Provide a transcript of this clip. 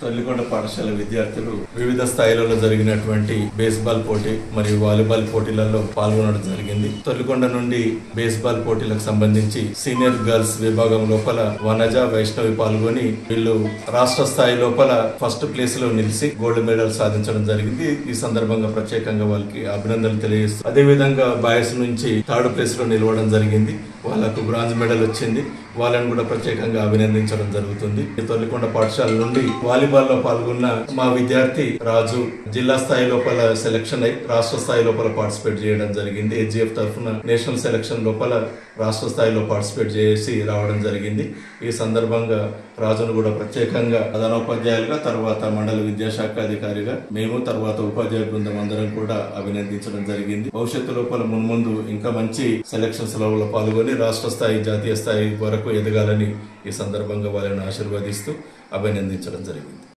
తొల్లికొండ పాఠశాల విద్యార్థులు వివిధ స్థాయిలలో జరిగినటువంటి బేస్బాల్ పోటీ మరియు వాలీబాల్ పోటీలలో పాల్గొనడం జరిగింది. తొల్లికొండ నుండి బేస్బాల్ పోటీలకు సంబంధించి సీనియర్ గర్ల్స్ విభాగం లోపల వనజ, వైష్ణవి పాల్గొని వీళ్ళు రాష్ట్ర స్థాయి లోపల ఫస్ట్ ప్లేస్ లో నిలిచి గోల్డ్ మెడల్ సాధించడం జరిగింది. ఈ సందర్భంగా ప్రత్యేకంగా వాళ్ళకి అభినందనలు తెలియజేస్తూ అదేవిధంగా బాయ్స్ నుంచి థర్డ్ ప్లేస్ లో నిలవడం జరిగింది. వాళ్ళకు బ్రాంజ్ మెడల్ వచ్చింది. వాళ్ళని కూడా ప్రత్యేకంగా అభినందించడం జరుగుతుంది. తొల్లికొండ పాఠశాల నుండి వాలీబాల్ లో పాల్గొన్న మా విద్యార్థి రాజు జిల్లా స్థాయి లోపల సెలక్షన్ అయి రాష్ట్ర స్థాయి లోపల పార్టిసిపేట్ చేయడం జరిగింది. హెచ్జిఎఫ్ తరఫున నేషనల్ సెలక్షన్ లోపల రాష్ట్ర స్థాయిలో పార్టిసిపేట్ చేసి రావడం జరిగింది. ఈ సందర్భంగా రాజును కూడా ప్రత్యేకంగా ప్రధానోపాధ్యాయులుగా, తర్వాత మండల విద్యాశాఖ అధికారిగా మేము, తర్వాత ఉపాధ్యాయ బృందం అందరం కూడా అభినందించడం జరిగింది. భవిష్యత్తు లోపల మున్ముందు ఇంకా మంచి సెలక్షన్స్ లో పాల్గొని రాష్ట్ర స్థాయి, జాతీయ స్థాయి వరకు ఎదగాలని ఈ సందర్భంగా వాళ్ళని ఆశీర్వదిస్తూ అభినందించడం జరిగింది.